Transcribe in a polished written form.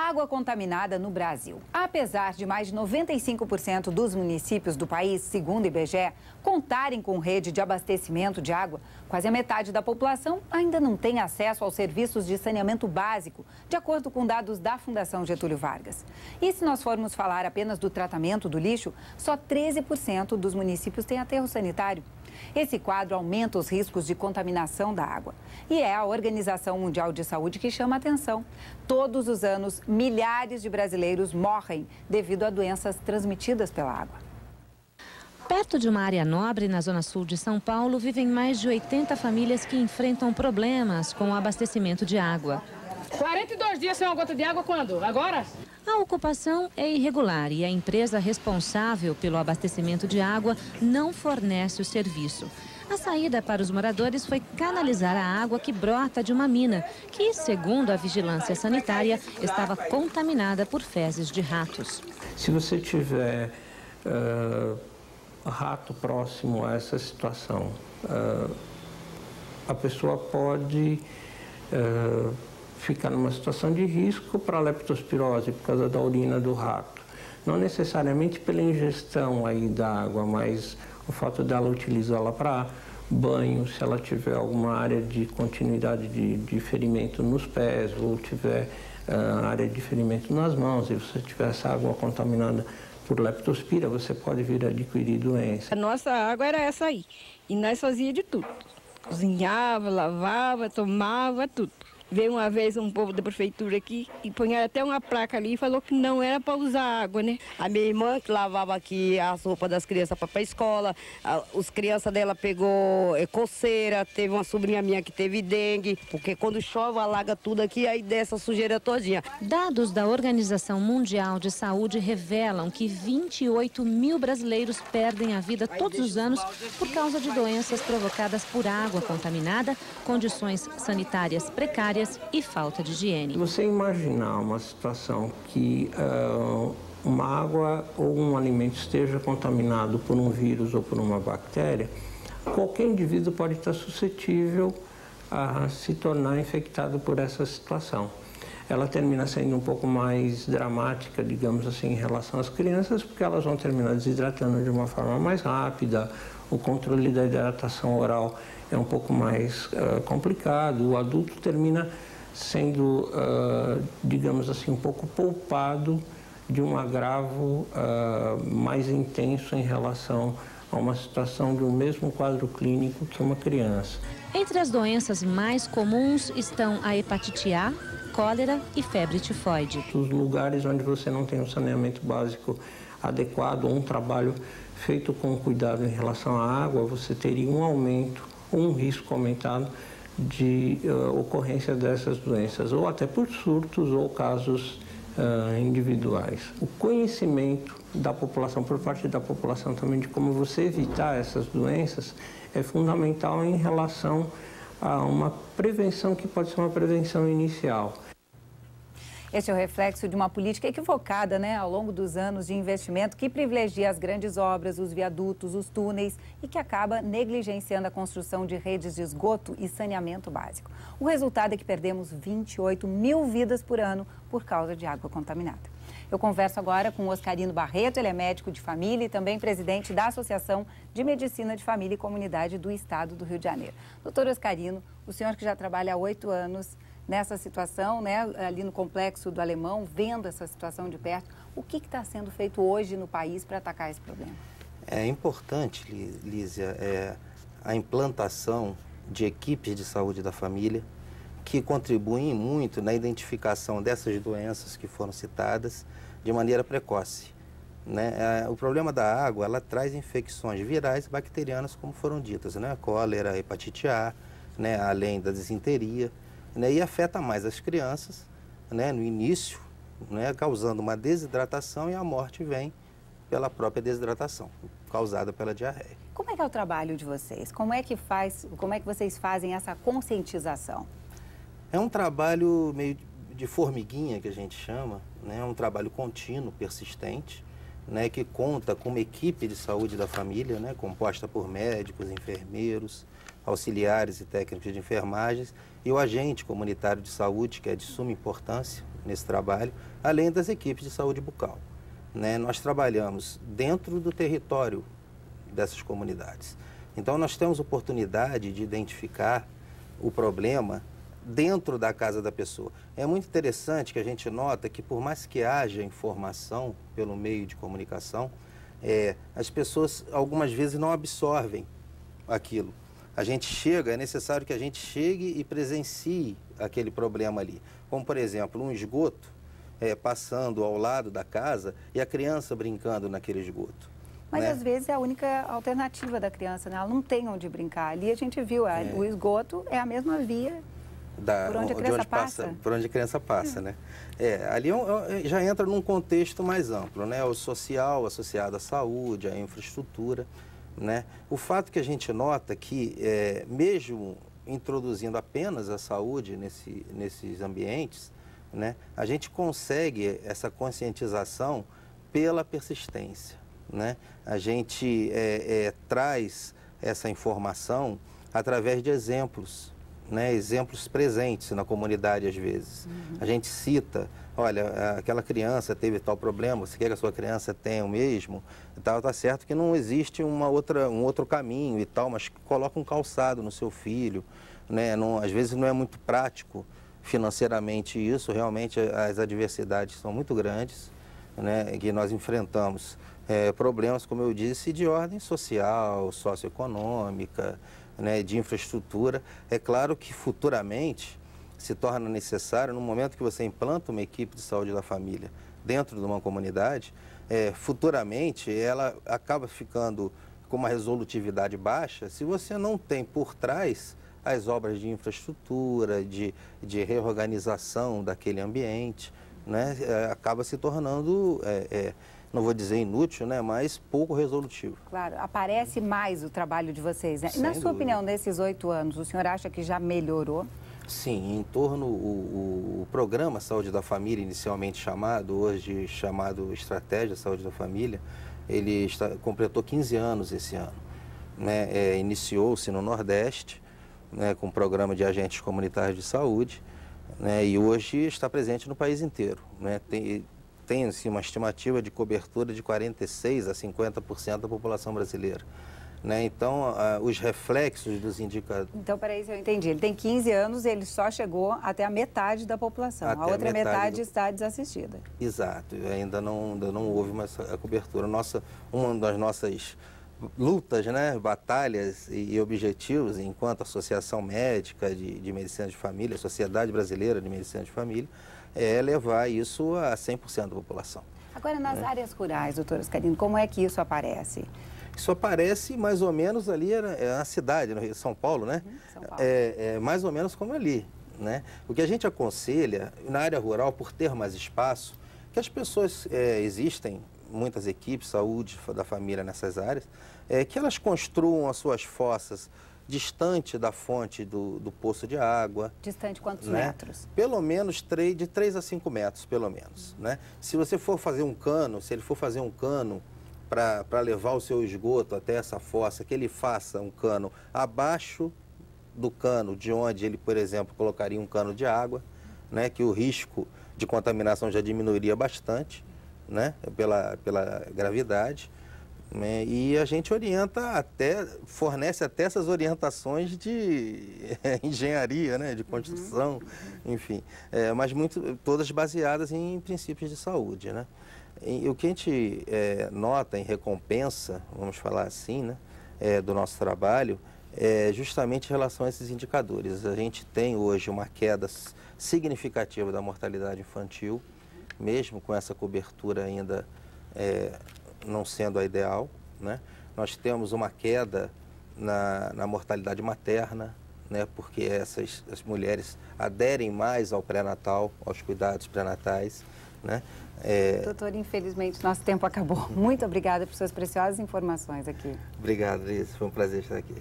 Água contaminada no Brasil. Apesar de mais de 95% dos municípios do país, segundo o IBGE, contarem com rede de abastecimento de água, quase a metade da população ainda não tem acesso aos serviços de saneamento básico, de acordo com dados da Fundação Getúlio Vargas. E se nós formos falar apenas do tratamento do lixo, só 13% dos municípios têm aterro sanitário. Esse quadro aumenta os riscos de contaminação da água. E é a Organização Mundial de Saúde que chama a atenção. Todos os anos, milhares de brasileiros morrem devido a doenças transmitidas pela água. Perto de uma área nobre na zona sul de São Paulo, vivem mais de 80 famílias que enfrentam problemas com o abastecimento de água. 42 dias sem uma gota de água quando? Agora? A ocupação é irregular e a empresa responsável pelo abastecimento de água não fornece o serviço. A saída para os moradores foi canalizar a água que brota de uma mina, que, segundo a vigilância sanitária, estava contaminada por fezes de ratos. Se você tiver rato próximo a essa situação, a pessoa pode ficar numa situação de risco para a leptospirose por causa da urina do rato. Não necessariamente pela ingestão aí da água, mas o fato dela utilizá-la para banho, se ela tiver alguma área de continuidade de ferimento nos pés ou tiver área de ferimento nas mãos, e você tiver essa água contaminada por leptospira, você pode vir a adquirir doença. A nossa água era essa aí, e nós fazíamos de tudo. Cozinhava, lavava, tomava, tudo. Veio uma vez um povo da prefeitura aqui e punha até uma placa ali e falou que não era para usar água, né? A minha irmã que lavava aqui as roupas das crianças para ir para a escola, os crianças dela pegou coceira, teve uma sobrinha minha que teve dengue, porque quando chove alaga tudo aqui, aí desce a sujeira todinha. Dados da Organização Mundial de Saúde revelam que 28 mil brasileiros perdem a vida todos os anos por causa de doenças provocadas por água contaminada, condições sanitárias precárias e falta de higiene. Você imaginar uma situação que uma água ou um alimento esteja contaminado por um vírus ou por uma bactéria, qualquer indivíduo pode estar suscetível a se tornar infectado por essa situação. Ela termina sendo um pouco mais dramática, digamos assim, em relação às crianças, porque elas vão terminar desidratando de uma forma mais rápida, o controle da hidratação oral é um pouco mais complicado, o adulto termina sendo, digamos assim, um pouco poupado de um agravo mais intenso em relação a uma situação do mesmo quadro clínico que uma criança. Entre as doenças mais comuns estão a hepatite A, cólera e febre tifoide. Os lugares onde você não tem um saneamento básico adequado, ou um trabalho feito com cuidado em relação à água, você teria um aumento, um risco aumentado de ocorrência dessas doenças, ou até por surtos ou casos individuais. O conhecimento da população, por parte da população também, de como você evitar essas doenças, é fundamental em relação a uma prevenção que pode ser uma prevenção inicial. Este é o reflexo de uma política equivocada, né, ao longo dos anos de investimento que privilegia as grandes obras, os viadutos, os túneis e que acaba negligenciando a construção de redes de esgoto e saneamento básico. O resultado é que perdemos 28 mil vidas por ano por causa de água contaminada. Eu converso agora com o Oscarino Barreto, ele é médico de família e também presidente da Associação de Medicina de Família e Comunidade do Estado do Rio de Janeiro. Doutor Oscarino, o senhor que já trabalha há 8 anos nessa situação, né, ali no Complexo do Alemão, vendo essa situação de perto, o que está sendo feito hoje no país para atacar esse problema? É importante, Lízia, a implantação de equipes de saúde da família que contribuem muito na identificação dessas doenças que foram citadas de maneira precoce, né? O problema da água, ela traz infecções virais e bacterianas, como foram ditas, né? Cólera, hepatite A, né? Além da disenteria, né? E afeta mais as crianças, né? No início, né? Causando uma desidratação, e a morte vem pela própria desidratação, causada pela diarreia. Como é que é o trabalho de vocês? Como é que vocês fazem essa conscientização? É um trabalho meio de formiguinha, que a gente chama, né? É um trabalho contínuo, persistente, né? Que conta com uma equipe de saúde da família, né? Composta por médicos, enfermeiros, auxiliares e técnicos de enfermagens, e o agente comunitário de saúde, que é de suma importância, nesse trabalho, além das equipes de saúde bucal, né? Nós trabalhamos dentro do território dessas comunidades. Então, nós temos oportunidade de identificar o problema dentro da casa da pessoa. É muito interessante que a gente nota que, por mais que haja informação pelo meio de comunicação, as pessoas algumas vezes não absorvem aquilo. É necessário que a gente chegue e presencie aquele problema ali. Como, por exemplo, um esgoto passando ao lado da casa e a criança brincando naquele esgoto. Mas, né? Às vezes, é a única alternativa da criança, né? Ela não tem onde brincar. Ali a gente viu, o esgoto é a mesma via por onde a criança passa. Por onde a criança passa, né? Ali já entra num contexto mais amplo, né? O social associado à saúde, à infraestrutura, né? O fato que a gente nota que, mesmo introduzindo apenas a saúde nesses ambientes, né? A gente consegue essa conscientização pela persistência, né? A gente traz essa informação através de exemplos, né? Exemplos presentes na comunidade às vezes. A gente cita, olha, aquela criança teve tal problema, você quer que a sua criança tenha o mesmo? Tá certo que não existe um outro caminho e tal, mas coloca um calçado no seu filho, né? Às vezes não é muito prático financeiramente isso, realmente as adversidades são muito grandes, né? Que nós enfrentamos problemas, como eu disse, de ordem social, socioeconômica, né? De infraestrutura. É claro que futuramente se torna necessário, no momento que você implanta uma equipe de saúde da família dentro de uma comunidade, futuramente ela acaba ficando com uma resolutividade baixa se você não tem por trás as obras de infraestrutura, de reorganização daquele ambiente, né? Acaba se tornando, não vou dizer inútil, né? Mas pouco resolutivo. Claro, aparece mais o trabalho de vocês, né? Na sua opinião, nesses 8 anos, o senhor acha que já melhorou? Sim, em torno o programa Saúde da Família, inicialmente chamado, hoje chamado Estratégia Saúde da Família, ele completou 15 anos esse ano, né? Iniciou-se no Nordeste, né, com o programa de agentes comunitários de saúde, né, e hoje está presente no país inteiro, né? Tem assim, uma estimativa de cobertura de 46% a 50% da população brasileira. Né? Então, os reflexos dos indicadores... Então, peraí, se eu entendi. Ele tem 15 anos, ele só chegou até a metade da população. A outra metade está desassistida. Exato. Ainda não houve a cobertura. Uma das nossas lutas, né, batalhas e objetivos enquanto Associação Médica de Medicina de Família, Sociedade Brasileira de Medicina de Família, é levar isso a 100% da população. Agora, nas áreas rurais, doutor Oscarino, como é que isso aparece? Isso aparece mais ou menos ali na cidade, no Rio, São Paulo, né? São Paulo. Mais ou menos como ali, né? O que a gente aconselha, na área rural, por ter mais espaço, que as pessoas, existem muitas equipes de saúde da família nessas áreas, que elas construam as suas fossas distante da fonte do poço de água. Distante quantos né? metros? Pelo menos de 3 a 5 metros, pelo menos. Né? Se você for fazer um cano, se ele for fazer um cano para levar o seu esgoto até essa fossa, que ele faça um cano abaixo do cano de onde ele, por exemplo, colocaria um cano de água, né? Que o risco de contaminação já diminuiria bastante, né? Pela gravidade. Né? E a gente fornece até essas orientações de engenharia, né? De construção, enfim, mas todas baseadas em princípios de saúde, né? E o que a gente nota em recompensa, vamos falar assim, né? Do nosso trabalho, é justamente em relação a esses indicadores. A gente tem hoje uma queda significativa da mortalidade infantil, mesmo com essa cobertura ainda não sendo a ideal, né? Nós temos uma queda na mortalidade materna, né? Porque as mulheres aderem mais ao pré-natal, aos cuidados pré-natais, né? Doutor, infelizmente nosso tempo acabou. Muito obrigada por suas preciosas informações aqui. Obrigado, Liz. Foi um prazer estar aqui.